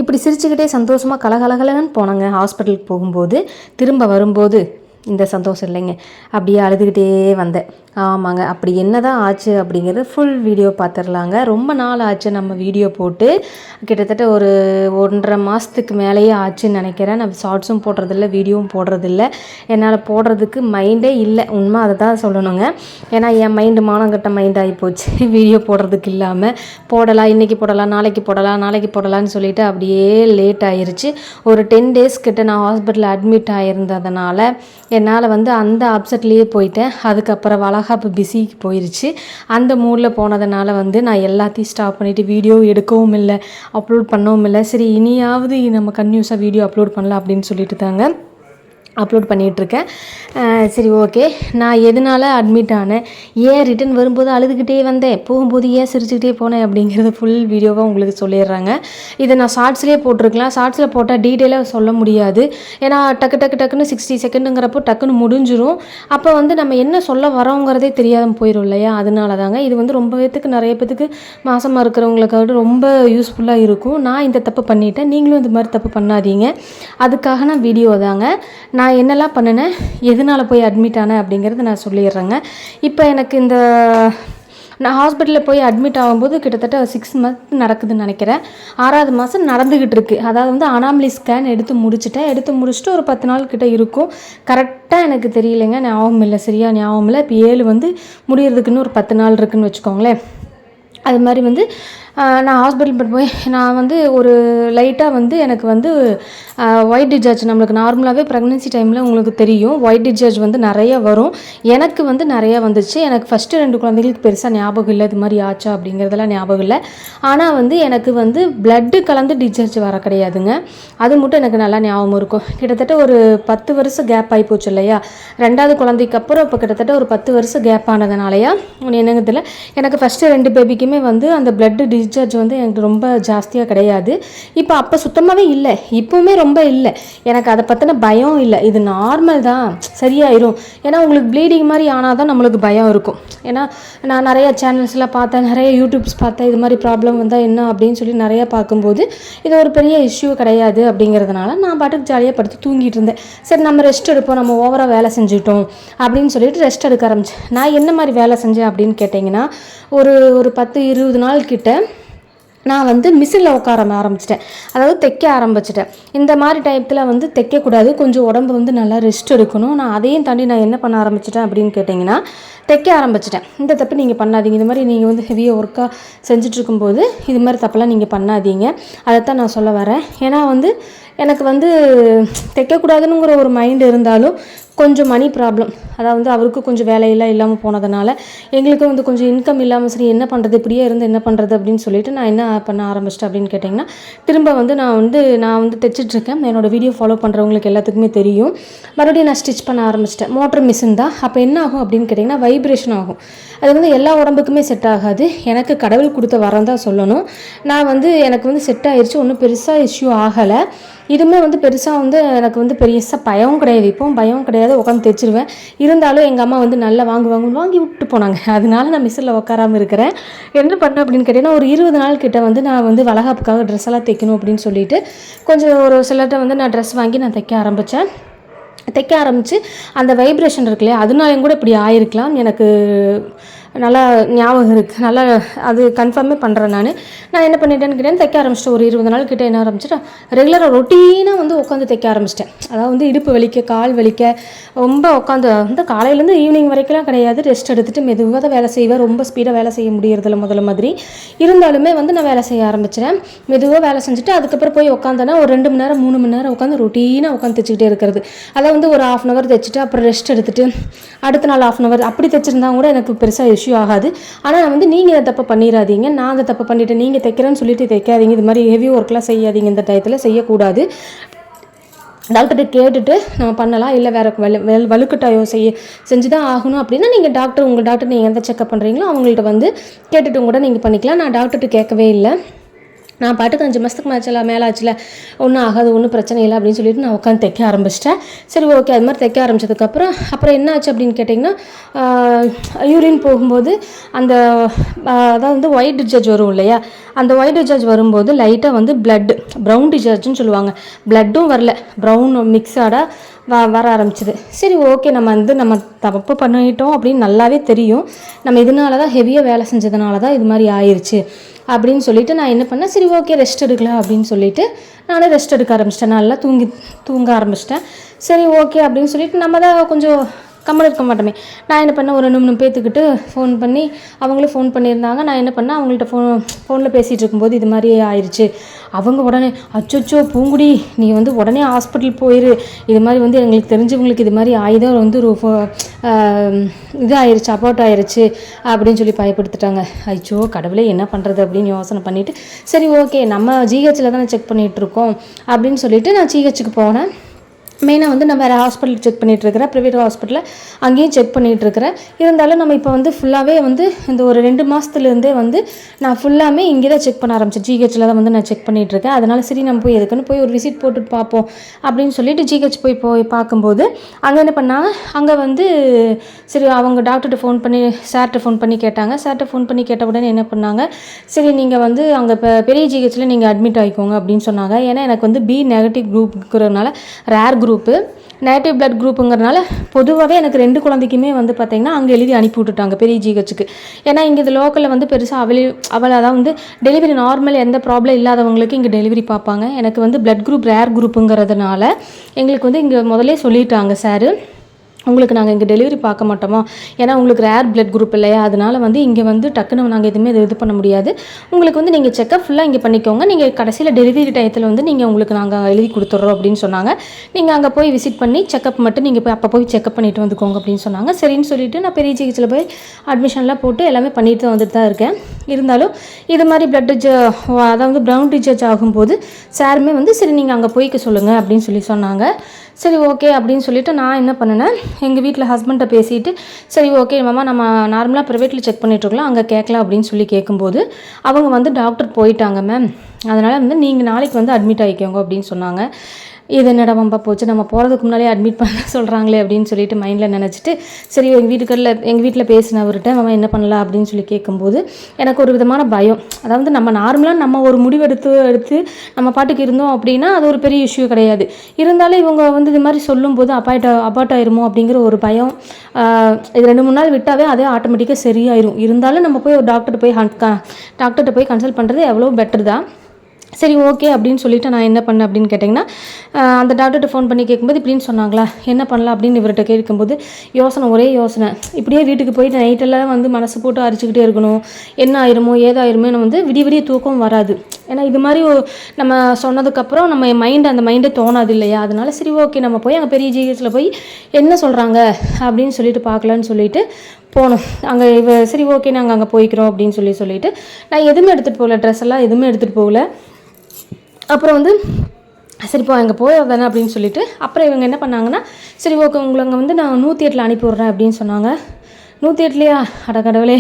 இப்படி சிரிச்சுக்கிட்டே சந்தோஷமாக கலகலகலன்னு போனாங்க. ஹாஸ்பிட்டலுக்கு போகும்போது திரும்ப வரும்போது இந்த சந்தோஷம் இல்லைங்க, அப்படியே அழுதுகிட்டே வந்தேன். ஆமாங்க, அப்படி என்ன தான் ஆச்சு அப்படிங்கிறது ஃபுல் வீடியோ பார்த்துடலாங்க. ரொம்ப நாள் ஆச்சு நம்ம வீடியோ போட்டு, கிட்டத்தட்ட ஒரு 1.5 மாதத்துக்கு மேலேயே ஆச்சுன்னு நினைக்கிறேன். நான் ஷார்ட்ஸும் போடுறதில்ல, வீடியோவும் போடுறதில்ல. என்னால் போடுறதுக்கு மைண்டே இல்லை, உண்மை அதை தான் சொல்லணுங்க. ஏன்னா என் மைண்டு மானங்கட்ட மைண்ட் ஆகி போச்சு. வீடியோ போடுறதுக்கு இல்லாமல் போடலாம், இன்றைக்கி போடலாம், நாளைக்கு போடலான்னு சொல்லிட்டு அப்படியே லேட் ஆயிடுச்சு. ஒரு 10 days கிட்ட நான் ஹாஸ்பிட்டலில் அட்மிட் ஆகியிருந்ததுனால என்னால் அந்த அப்செட்லேயே போயிட்டேன். அதுக்கப்புறம் வளகாப்பு பிஸிக்கு போயிடுச்சு. அந்த மூடில் போனதுனால நான் எல்லாத்தையும் ஸ்டாப் பண்ணிவிட்டு வீடியோ எடுக்கவும் இல்லை, அப்லோட் பண்ணவும் இல்லை. சரி, இனியாவது நம்ம கன்யூஸாக வீடியோ அப்லோட் பண்ணலாம் அப்படின்னு சொல்லிட்டு தாங்க அப்லோட் பண்ணிகிட்ருக்கேன். சரி, ஓகே. நான் எதனால் அட்மிட் ஆனேன், ஏன் ரிட்டன் வரும்போது அழுதுகிட்டே வந்தேன், போகும்போது ஏன் சிரிச்சுக்கிட்டே போனேன் அப்படிங்கிறது ஃபுல் வீடியோவாக உங்களுக்கு சொல்லிடுறாங்க. இதை நான் ஷார்ட்ஸ்லேயே போட்டிருக்கலாம். ஷார்ட்ஸில் போட்டால் டீட்டெயிலாக சொல்ல முடியாது. ஏன்னா டக்குன்னு 60 செகண்டுங்கிறப்போ டக்குன்னு முடிஞ்சிடும். அப்போ நம்ம என்ன சொல்ல வரோங்கிறதே தெரியாமல் போயிடும் இல்லையா? அதனால தாங்க இது ரொம்ப பேத்துக்கு, நிறைய பேத்துக்கு மாசமாக இருக்கிறவங்களுக்கு ரொம்ப யூஸ்ஃபுல்லாக இருக்கும். நான் இந்த தப்பு பண்ணிட்டேன், நீங்களும் இந்த மாதிரி தப்பு பண்ணாதீங்க. அதுக்காக நான் வீடியோ தாங்க. நான் என்னெல்லாம் பண்ணினேன், எதனால் போய் அட்மிட் ஆனேன் அப்படிங்கிறத நான் சொல்லிடுறேங்க. இப்போ எனக்கு நான் ஹாஸ்பிட்டலில் போய் அட்மிட் ஆகும்போது கிட்டத்தட்ட 6 months நடக்குதுன்னு நினைக்கிறேன். 6வது மாதம் நடந்துக்கிட்டு இருக்குது. அதாவது அனாமலி ஸ்கேன் எடுத்து முடிச்சுட்டு ஒரு 10 நாள் கிட்ட இருக்கும். கரெக்டாக எனக்கு தெரியலைங்க, ஞாபகம் இல்லை, சரியாக ஞாபகம் இல்லை. இப்போ 7 முடியறதுக்குன்னு ஒரு 10 நாள் இருக்குதுன்னு வச்சுக்கோங்களேன். அது மாதிரி நான் ஹாஸ்பிட்டல் போய் நான் ஒரு லைட்டாக எனக்கு ஒயிட் டிஸ்சார்ஜ், நம்மளுக்கு நார்மலாகவே ப்ரெக்னென்சி டைமில் உங்களுக்கு தெரியும் ஒயிட் டிஸ்சார்ஜ் நிறைய வரும். எனக்கு நிறையா வந்துச்சு. எனக்கு ஃபஸ்ட்டு 2 குழந்தைகளுக்கு பெருசாக ஞாபகம் இல்லை இது மாதிரி ஆச்சா அப்படிங்கிறதெல்லாம் ஞாபகம் இல்லை. ஆனால் எனக்கு பிளட்டு கலந்து டிஸ்சார்ஜ் வர கிடையாதுங்க. அது மட்டும் எனக்கு நல்லா ஞாபகம் இருக்கும். கிட்டத்தட்ட ஒரு 10 வருஷம் கேப் ஆகி போச்சு இல்லையா? 2வது குழந்தைக்கு அப்புறம் இப்போ கிட்டத்தட்ட ஒரு 10 வருஷம் கேப் ஆனதுனாலயா என்னங்க தெரியல, எனக்கு ஃபஸ்ட்டு 2 பேபிக்குமே அந்த பிளட்டு டிஸ்சார்ஜ் எனக்கு ரொம்ப ஜாஸ்தியாக கிடையாது. அப்போ சுத்தமாகவே இல்லை, இப்போவுமே ரொம்ப இல்லை. எனக்கு அதை பற்றின பயம் இல்லை. இது நார்மல் தான், சரியாயிரும். ஏன்னா உங்களுக்கு ப்ளீடிங் மாதிரி ஆனால் தான் நம்மளுக்கு பயம் இருக்கும். ஏன்னா நான் நிறைய சேனல்ஸ்லாம் பார்த்தேன், நிறைய யூடியூப்ஸ் பார்த்தேன், இது மாதிரி ப்ராப்ளம் வந்தால் என்ன அப்படின்னு சொல்லி நிறையா பார்க்கும்போது இது ஒரு பெரிய இஷ்யூ கிடையாது அப்படிங்கிறதுனால நான் பாட்டுக்கு ஜாலியாக படுத்து தூங்கிட்டு இருந்தேன். சரி, நம்ம ரெஸ்ட் எடுப்போம், நம்ம ஓவராக வேலை செஞ்சுட்டோம் அப்படின்னு சொல்லிட்டு ரெஸ்ட் எடுக்க ஆரம்பிச்சேன். நான் என்ன மாதிரி வேலை செஞ்சேன் அப்படின்னு கேட்டிங்கன்னா, ஒரு 10-20 நாள் கிட்ட நான் மிஷினில் உட்கார ஆரம்பிச்சிட்டேன். அதாவது தைக்க ஆரம்பிச்சிட்டேன். இந்த மாதிரி டைத்தில் தைக்கக்கூடாது, கொஞ்சம் உடம்பு நல்லா ரெஸ்ட் எடுக்கணும். நான் அதையும் தாண்டி நான் என்ன பண்ண ஆரம்பிச்சிட்டேன் அப்படின்னு கேட்டிங்கன்னா, தைக்க ஆரம்பிச்சிட்டேன். இந்த தப்பு நீங்கள் பண்ணாதீங்க. இது மாதிரி நீங்கள் ஹெவியாக ஒர்க்காக செஞ்சிட்ருக்கும்போது இது மாதிரி தப்பெல்லாம் நீங்கள் பண்ணாதீங்க. அதைத்தான் நான் சொல்ல வரேன். ஏன்னா எனக்கு தைக்கக்கூடாதுங்கிற ஒரு மைண்டு இருந்தாலும் கொஞ்சம் மணி ப்ராப்ளம், அதாவது அவருக்கு கொஞ்சம் வேலையெல்லாம் இல்லாமல் போனதுனால எங்களுக்கு கொஞ்சம் இன்கம் இல்லாமல், சரி என்ன பண்ணுறது, இப்படியே இருந்து என்ன பண்ணுறது அப்படின்னு சொல்லிட்டு நான் என்ன பண்ண ஆரம்பிச்சிட்டேன் அப்படின்னு கேட்டிங்கன்னா, திரும்ப நான் தைச்சிட்ருக்கேன். என்னோடய வீடியோ ஃபாலோ பண்ணுறவங்களுக்கு எல்லாத்துக்குமே தெரியும். மறுபடியும் நான் ஸ்டிச் பண்ண ஆரம்பிச்சிட்டேன். மோட்டர் மிஷின் தான். அப்போ என்ன ஆகும் அப்படின்னு கேட்டிங்கன்னா, வைப்ரேஷன் ஆகும். அது எல்லா உடம்புக்குமே செட் ஆகாது. எனக்கு கடவுள் கொடுத்த வரம் தான் சொல்லணும். நான் எனக்கு செட் ஆயிடுச்சு, ஒன்றும் பெருசாக இஷ்யூ ஆகலை. இதுவுமே பெருசாக எனக்கு பெருசாக பயமும் கிடையாது, இப்போவும் பயம் கிடையாது, உட்காந்து தைச்சிருவேன். இருந்தாலும் எங்கள் அம்மா நல்லா வாங்கி விட்டு போனாங்க. அதனால நான் மிஷினில் உட்காராமல் இருக்கிறேன். என்ன பண்ணேன் அப்படின்னு கேட்டிங்கன்னா, ஒரு 20 நாள் கிட்ட நான் வளகாப்புக்காக ட்ரெஸ் எல்லாம் தைக்கணும் அப்படின்னு சொல்லிட்டு கொஞ்சம் ஒரு சிலர்கிட்ட நான் ட்ரெஸ் வாங்கி நான் தைக்க ஆரம்பித்து அந்த வைப்ரேஷன் இருக்கு இல்லையா, அதனாலையும் கூட இப்படி ஆயிருக்கலாம். எனக்கு நல்லா ஞாபகம் இருக்குது, நல்லா அது கன்ஃபார்மே பண்ணுறேன். நான் என்ன பண்ணிட்டேன்னு கேட்டேன், தைக்க ஆரம்பிச்சிட்டேன். ஒரு 20 நாள் கிட்ட என்ன ஆரம்பிச்சிட்டேன், ரெகுலராக ரொட்டீனாக உட்காந்து தைக்க ஆரம்பிச்சிட்டேன். அதாவது இடுப்பு வலிக்க, கால் வலிக்க, ரொம்ப உட்காந்து காலையிலேருந்து ஈவினிங் வரைக்கும்லாம் கிடையாது, ரெஸ்ட் எடுத்துகிட்டு மெதுவாக தான் வேலை செய்வேன். ரொம்ப ஸ்பீடாக வேலை செய்ய முடியறதில்ல முதல்ல மாதிரி. இருந்தாலுமே நான் வேலை செய்ய ஆரம்பிச்சிட்டேன். மெதுவாக வேலை செஞ்சுட்டு அதுக்கப்புறம் போய் உட்காந்தேன்னா ஒரு 2 மணி நேரம் 3 மணி நேரம் உட்காந்து ரொட்டீனாக உட்காந்து தைச்சிக்கிட்டே இருக்கிறது. அதாவது ஒரு 1/2 hour தைச்சிட்டு அப்புறம் ரெஸ்ட் எடுத்துகிட்டு அடுத்த நாள் 1/2 hour அப்படி தைச்சிருந்தா கூட எனக்கு பெருசாக இஷ்யூ ஆகாது. ஆனால் நீங்கள் இதை தப்பு பண்ணிடாதீங்க. நான் அதை தப்பு பண்ணிவிட்டு நீங்கள் தைக்கிறேன்னு சொல்லிட்டு தைக்காதீங்க. இது மாதிரி ஹெவி ஒர்க்லாம் செய்யாதீங்க, இந்த டயத்தில் செய்யக்கூடாது. டாக்டர்கிட்ட கேட்டுட்டு நம்ம பண்ணலாம், இல்லை வேறு வலுக்கட்டாயம் செஞ்சு தான் ஆகணும் அப்படின்னா நீங்கள் உங்கள் டாக்டர் நீங்கள் எந்த செக்அப் பண்ணுறீங்களோ அவங்கள்ட்ட கேட்டுட்டும் கூட நீங்கள் பண்ணிக்கலாம். நான் டாக்டர்கிட்ட கேட்கவே இல்லை. நான் பாட்டுக்கு 5 மாதத்துக்கு மேலே ஆச்சுல, ஒன்றும் ஆகாது, ஒன்றும் பிரச்சனை இல்லை அப்படின்னு சொல்லிட்டு நான் உட்காந்து தைக்க ஆரம்பிச்சிட்டேன். சரி ஓகே, அது மாதிரி தைக்க ஆரம்பித்ததுக்கப்புறம் அப்புறம் என்ன ஆச்சு அப்படின்னு கேட்டிங்கன்னா, யூரின் போகும்போது அந்த அதாவது ஒயிட் டிஸ்சார்ஜ் வரும் இல்லையா, அந்த ஒயிட் டிஸ்சார்ஜ் வரும்போது லைட்டாக வந்து ப்ரௌன் டிஸ்சார்ஜ்னு சொல்லுவாங்க, ப்ளட்டும் வரல, ப்ரௌன் மிக்ஸாடாக வர ஆரம்பிச்சிது. சரி ஓகே, நம்ம தப்பு பண்ணிட்டோம் அப்படின்னு நல்லாவே தெரியும், நம்ம இதனால தான் ஹெவியாக வேலை செஞ்சதுனால தான் இது மாதிரி ஆயிடுச்சு அப்படின்னு சொல்லிட்டு நான் என்ன பண்ணேன், சரி ஓகே ரெஸ்ட் எடுக்கலாம் அப்படின்னு சொல்லிட்டு நானே ரெஸ்ட் எடுக்க ஆரம்பிச்சிட்டேன். நல்லா தூங்க ஆரம்பிச்சிட்டேன். சரி ஓகே அப்படின்னு சொல்லிட்டு நம்ம தான் கொஞ்சம் கம்மல் இருக்க மாட்டோமே. நான் என்ன பண்ணேன், ஒரு 2-3 பேத்துக்கிட்டு ஃபோன் பண்ணி, அவங்களும் ஃபோன் பண்ணியிருந்தாங்க. நான் என்ன பண்ணேன், அவங்கள்ட்ட ஃபோனில் பேசிகிட்டு இருக்கும்போது இது மாதிரி ஆயிடுச்சு. அவங்க உடனே அச்சோ பூங்குடி, நீ வந்து உடனே ஹாஸ்பிட்டல் போயிரு, இது மாதிரி வந்து எங்களுக்கு தெரிஞ்சவங்களுக்கு இது மாதிரி ஆயுதம் வந்து ஒரு இது ஆயிடுச்சு, அபார்ட் ஆயிடுச்சு அப்படின்னு சொல்லி பயப்படுத்திட்டாங்க. ஐயோ கடவுளே என்ன பண்ணுறது அப்படின்னு யோசனை பண்ணிவிட்டு, சரி ஓகே நம்ம ஜிஹெச்சில் தானே செக் பண்ணிகிட்ருக்கோம் அப்படின்னு சொல்லிவிட்டு நான் ஜிஹெச்சுக்கு போனேன். மெயினாக வந்து நான் வேறு ஹாஸ்பிட்டல் செக் பண்ணிகிட்ருக்கிறேன், ப்ரைவேட் ஹாஸ்பிட்டலில் அங்கேயும் செக் பண்ணிகிட்ருக்கிறேன். இருந்தாலும் நம்ம இப்போ வந்து ஃபுல்லாகவே வந்து இந்த ஒரு 2 மாதத்துலேருந்தே வந்து நான் ஃபுல்லாமே இங்கே தான் செக் பண்ண ஆரம்பித்தேன், ஜிஹெச்சில் தான் வந்து நான் செக் பண்ணிகிட்ருக்கேன். அதனால் சரி நம்ம போய் எதுக்குன்னு போய் ஒரு விசிட் போட்டுட்டு பார்ப்போம் அப்படின்னு சொல்லிட்டு ஜிஹெச் போய் பார்க்கும்போது அங்கே என்ன பண்ணாங்க, அங்கே வந்து சரி அவங்க டாக்டர்கிட்ட ஃபோன் பண்ணி சார்கிட்ட ஃபோன் பண்ணி கேட்டாங்க. சார்கிட்ட ஃபோன் பண்ணி கேட்ட உடனே என்ன பண்ணாங்க, சரி நீங்கள் வந்து அங்கே இப்போ பெரிய ஜிஹெச்சில் நீங்கள் அட்மிட் ஆகிக்கோங்க அப்படின்னு சொன்னாங்க. ஏன்னா எனக்கு வந்து பி நெகட்டிவ் குரூப்புங்கிறதுனால, ரேர் குரூப்பு, நெகட்டிவ் பிளட் குரூப்புங்கிறதுனால பொதுவாகவே எனக்கு 2 குழந்தைக்குமே வந்து பார்த்திங்கன்னா அங்கே எழுதி அனுப்பி விட்டுட்டாங்க பெரிய ஜிஹெச்சுக்கு. ஏன்னா இங்கே இது லோக்கலில் வந்து பெருசாக அதான் வந்து டெலிவரி நார்மல் எந்த ப்ராப்ளம் இல்லாதவங்களுக்கு இங்கே டெலிவரி பார்ப்பாங்க. எனக்கு வந்து பிளட் குரூப் ரேர் குரூப்புங்கிறதுனால எங்களுக்கு வந்து இங்கே முதலே சொல்லிட்டாங்க சார், உங்களுக்கு நாங்கள் இங்கே டெலிவரி பார்க்க மாட்டோமா, ஏன்னா உங்களுக்கு ரேர் பிளட் குரூப் இல்லையா, அதனால் வந்து இங்கே வந்து டக்குன்னு நாங்கள் எதுவுமே இது பண்ண முடியாது, உங்களுக்கு வந்து நீங்கள் செக்கப் ஃபுல்லாக இங்கே பண்ணிக்கோங்க, நீங்கள் கடைசியில் டெலிவரி டயத்தில் வந்து நீங்கள் உங்களுக்கு நாங்கள் எழுதி கொடுத்துட்றோம் அப்படின்னு சொன்னாங்க. நீங்கள் அங்கே போய் விசிட் பண்ணி செக்கப் மட்டும் நீங்கள் அப்போ போய் செக்கப் பண்ணிவிட்டு வந்துக்கோங்க அப்படின்னு சொன்னாங்க. சரின்னு சொல்லிவிட்டு நான் பெரிய ஜிஹெச்சில் போய் அட்மிஷன்லாம் போட்டு எல்லாமே பண்ணிட்டு வந்துட்டு தான் இருக்கேன். இருந்தாலும் இது மாதிரி அதாவது ப்ரௌன் டிஸ்சார்ஜ் ஆகும்போது சாருமே வந்து சரி நீங்கள் அங்கே போய்க்க சொல்லுங்கள் அப்படின்னு சொன்னாங்க. சரி ஓகே அப்படின்னு சொல்லிவிட்டு நான் என்ன பண்ணினேன், எங்கள் வீட்டில் ஹஸ்பண்ட்டை பேசிவிட்டு சரி ஓகே மாமா நம்ம நார்மலாக ப்ரைவேட்டில் செக் பண்ணிகிட்ருக்கலாம், அங்கே கேட்கலாம் அப்படின்னு சொல்லி கேட்கும்போது அவங்க வந்து டாக்டர் போயிட்டாங்க மேம், அதனால் வந்து நீங்கள் நாளைக்கு வந்து அட்மிட் ஆகிக்கோங்க அப்படின்னு சொன்னாங்க. இது என்னடா வம்பா போச்சு, நம்ம போகிறதுக்கு முன்னாலே அட்மிட் பண்ண சொல்கிறாங்களே அப்படின்னு சொல்லிட்டு மைண்டில் நினச்சிட்டு சரி எங்கள் வீட்டில் பேசினவர்கிட்ட அவன் என்ன பண்ணலாம் அப்படின்னு சொல்லி கேட்கும்போது எனக்கு ஒரு விதமான பயம். அதாவது நம்ம நார்மலாக நம்ம ஒரு முடிவு எடுத்து நம்ம பாட்டுக்கு இருந்தோம் அப்படின்னா அது ஒரு பெரிய இஷ்யூ கிடையாது. இருந்தாலும் இவங்க வந்து இது மாதிரி சொல்லும்போது அபார்ட் ஆயிருமோ அப்படிங்கிற ஒரு பயம். இது 2-3 நாள் விட்டாவே அதே ஆட்டோமேட்டிக்காக சரியாயிரும். இருந்தாலும் நம்ம போய் ஒரு டாக்டர்கிட்ட போய் கன்சல்ட் பண்ணுறது எவ்வளோ பெட்டர் தான். சரி ஓகே அப்படின்னு சொல்லிவிட்டு நான் என்ன பண்ணேன் அப்படின்னு கேட்டிங்கன்னா, அந்த டாக்டர்கிட்ட ஃபோன் பண்ணி கேட்கும்போது இப்படின்னு சொன்னாங்களா, என்ன பண்ணலாம் அப்படின்னு இவர்கிட்ட கேட்கும்போது ஒரே யோசனை, இப்படியே வீட்டுக்கு போயிட்டு நைட்டெல்லாம் வந்து மனசு போட்டு அரிச்சிக்கிட்டே இருக்கணும், என்ன ஆயிருமோ ஏதாயிருமோ வந்து விடிய தூக்கம் வராது. ஏன்னா இது மாதிரி நம்ம சொன்னதுக்கப்புறம் நம்ம அந்த மைண்டே தோணாது இல்லையா, அதனால சரி ஓகே நம்ம போய் அங்கே பெரிய ஜிஹெச்சில் போய் என்ன சொல்கிறாங்க அப்படின்னு சொல்லிட்டு பார்க்கலான்னு சொல்லிட்டு போனோம். அங்கே சரி ஓகே நாங்கள் அங்கே போய்க்கிறோம் அப்படின்னு சொல்லிட்டு நான் எதுவுமே எடுத்துகிட்டு போகல, ட்ரெஸ் எல்லாம் எதுவுமே எடுத்துகிட்டு போகல. அப்புறம் வந்து சரிப்பா அங்கே போய் தானே அப்படின்னு சொல்லிட்டு அப்புறம் இவங்க என்ன பண்ணாங்கன்னா, சரி ஓகே உங்களை அங்கே வந்து நான் 108 அனுப்பி விட்றேன் அப்படின்னு சொன்னாங்க. 108லையா, அட கடவுளே,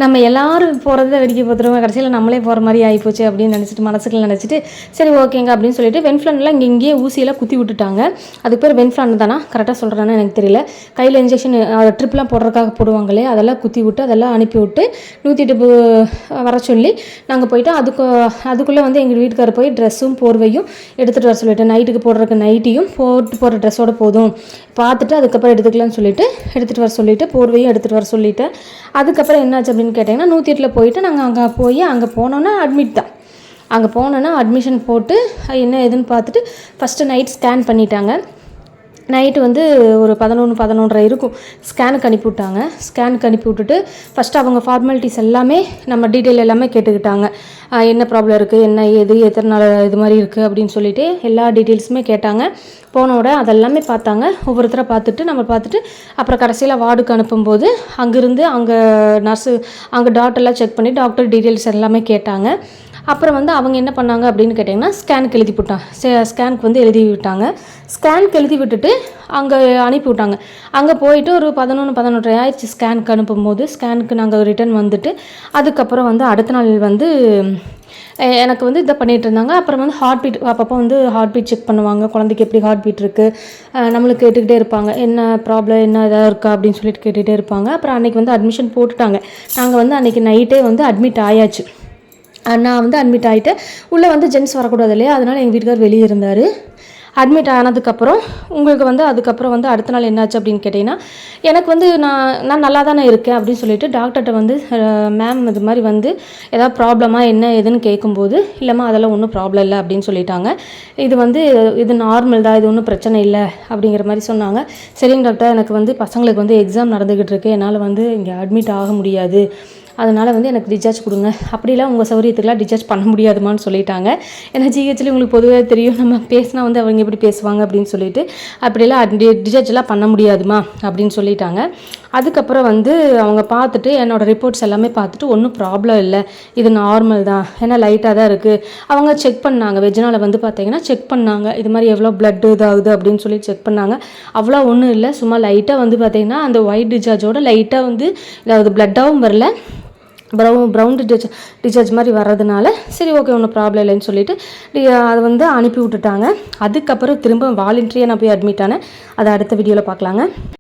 நம்ம எல்லோரும் போகிறத வெடிக்க பார்த்துருவோம், கடைசியில் நம்மளே போகிற மாதிரி ஆகிப்போச்சு அப்படின்னு நினச்சிட்டு சரி ஓகேங்க அப்படின்னு சொல்லிட்டு வென்ஃப்ளான்லாம் இங்கேயே ஊசியெல்லாம் குத்தி விட்டுட்டாங்க. அதுக்கு பேர் வென்ஃப்ளான் தானா கரெக்டாக சொல்கிறான்னு எனக்கு தெரியல, கையில் இன்ஜெக்ஷன் ட்ரிப்லாம் போடுறதுக்காக போடுவாங்களே அதெல்லாம் குத்தி விட்டு அதெல்லாம் அனுப்பி விட்டு 108 வர சொல்லி நாங்கள் போயிட்டு அதுக்குள்ளே வந்து எங்கள் வீட்டுக்காரர் போய் ட்ரெஸ்ஸும் போர்வையும் எடுத்துகிட்டு வர சொல்லிவிட்டு, நைட்டுக்கு போடுறதுக்கு நைட்டியும் போகிற ட்ரெஸ்ஸோடு போதும் பார்த்துட்டு அதுக்கப்புறம் எடுத்துக்கலாம்னு சொல்லிட்டு எடுத்துகிட்டு வர சொல்லிவிட்டு போர்வையும் எடுத்துகிட்டு வர சொல்லிட்டேன். அதுக்கப்புறம் என்னாச்சு அப்படின்னு கேட்டிங்கன்னா 108 போயிட்டு நாங்கள் அங்கே போனோன்னா அட்மிட் தான். அங்கே போனோன்னா அட்மிஷன் போட்டு என்ன ஏதுன்னு பார்த்துட்டு ஃபஸ்ட்டு நைட் ஸ்கேன் பண்ணிட்டாங்க. நைட்டு வந்து ஒரு 11-11:30 இருக்கும். ஸ்கேனுக்கு அனுப்பி விட்டாங்க. ஸ்கேனுக்கு அனுப்பி விட்டுட்டு ஃபஸ்ட்டு அவங்க ஃபார்மாலிட்டிஸ் எல்லாமே நம்ம டீட்டெயில் எல்லாமே கேட்டுக்கிட்டாங்க. என்ன ப்ராப்ளம் இருக்குது, என்ன ஏது, எத்தனை நாள் இது மாதிரி இருக்குது அப்படின்னு சொல்லிட்டு எல்லா டீட்டெயில்ஸுமே கேட்டாங்க. போனோட அதெல்லாமே பார்த்தாங்க. ஒவ்வொருத்தராக பார்த்துட்டு அப்புறம் கடைசியில் வார்டுக்கு அனுப்பும்போது அங்கேருந்து அங்கே நர்ஸு அங்கே டாக்டர்லாம் செக் பண்ணி டாக்டர் டீட்டெயில்ஸ் எல்லாமே கேட்டாங்க. அப்புறம் வந்து அவங்க என்ன பண்ணாங்க அப்படின்னு கேட்டிங்கன்னா ஸ்கேனுக்கு எழுதி ஸ்கேனுக்கு வந்து எழுதி விட்டாங்க. ஸ்கேனுக்கு எழுதி விட்டுட்டு அங்கே அனுப்பி விட்டாங்க. அங்கே போயிட்டு ஒரு 11-11:30 ஆயிடுச்சு ஸ்கேனுக்கு அனுப்பும்போது. ஸ்கேனுக்கு நாங்கள் ரிட்டன் வந்துட்டு அதுக்கப்புறம் வந்து அடுத்த நாள் வந்து எனக்கு வந்து இதை பண்ணிகிட்டு இருந்தாங்க. அப்புறம் வந்து ஹார்ட் பீட் அப்பப்போ வந்து ஹார்ட் பீட் செக் பண்ணுவாங்க, குழந்தைக்கு எப்படி ஹார்ட் பீட் இருக்குது நம்மளுக்கு கேட்டுக்கிட்டே இருப்பாங்க, என்ன ப்ராப்ளம் என்ன எதாவது இருக்கா அப்படின்னு சொல்லிட்டு கேட்டுகிட்டே இருப்பாங்க. அப்புறம் அன்றைக்கி வந்து அட்மிஷன் போட்டுட்டாங்க. நாங்கள் வந்து அன்றைக்கி நைட்டே வந்து அட்மிட் ஆயாச்சு. நான் வந்து அட்மிட் ஆகிட்டு உள்ளே வந்து ஜென்ஸ் வரக்கூடாது இல்லையா, அதனால் எங்கள் வீட்டுக்கார் வெளியே இருந்தார். அட்மிட் ஆனதுக்கப்புறம் உங்களுக்கு வந்து அதுக்கப்புறம் வந்து அடுத்த நாள் என்னாச்சு அப்படின்னு கேட்டிங்கன்னா, எனக்கு வந்து நான் நல்லா தானே இருக்கேன் அப்படின்னு சொல்லிட்டு டாக்டர்கிட்ட வந்து மேம் இது மாதிரி வந்து எதாவது ப்ராப்ளமா என்ன ஏதுன்னு கேட்கும்போது, இல்லைம்மா அதெல்லாம் ஒன்றும் ப்ராப்ளம் இல்லை அப்படின்னு சொல்லிட்டாங்க. இது நார்மல் தான், இது ஒன்றும் பிரச்சனை இல்லை அப்படிங்கிற மாதிரி சொன்னாங்க. சரிங்க டாக்டர், எனக்கு வந்து பசங்களுக்கு வந்து எக்ஸாம் நடந்துக்கிட்டு இருக்கு, என்னால் வந்து இங்கே அட்மிட் ஆக முடியாது, அதனால் வந்து எனக்கு டிஸ்சார்ஜ் கொடுங்க, அப்படிலாம் உங்கள் சௌரியத்துக்குலாம் டிஸ்சார்ஜ் பண்ண முடியாதுமான்னு சொல்லிட்டாங்க. ஏன்னா ஜிஹெச்சில் உங்களுக்கு பொதுவாக தெரியும், நம்ம பேசினா வந்து அவங்க எப்படி பேசுவாங்க அப்படின்னு சொல்லிட்டு, அப்படிலாம் டிஸ்சார்ஜ்லாம் பண்ண முடியாதுமா அப்படின்னு சொல்லிட்டாங்க. அதுக்கப்புறம் வந்து அவங்க பார்த்துட்டு என்னோடய ரிப்போர்ட்ஸ் எல்லாமே பார்த்துட்டு ஒன்றும் ப்ராப்ளம் இல்லை, இது நார்மல் தான், ஏன்னா லைட்டாக தான் இருக்குது. அவங்க செக் பண்ணாங்க, வெஜ்ஜினால் வந்து பார்த்தீங்கன்னா செக் பண்ணாங்க, இது மாதிரி எவ்வளோ பிளட் இதாகுது அப்படின்னு சொல்லி செக் பண்ணாங்க. அவ்வளோ ஒன்றும் இல்லை, சும்மா லைட்டாக வந்து பார்த்தீங்கன்னா அந்த ஒயிட் டிஸ்சார்ஜோட லைட்டாக வந்து இதாவது பிளட்டாகவும் வரல, ப்ரௌன் டிஸ்சார்ஜ் மாதிரி வர்றதுனால சரி ஓகே ஒன்றும் ப்ராப்ளம் இல்லைன்னு சொல்லிட்டு அதை வந்து அனுப்பி விட்டுட்டாங்க. அதுக்கப்புறம் திரும்ப வாலண்டரியாக நான் போய் அட்மிட் ஆனேன். அதை அடுத்த வீடியோவில் பார்க்கலாங்க.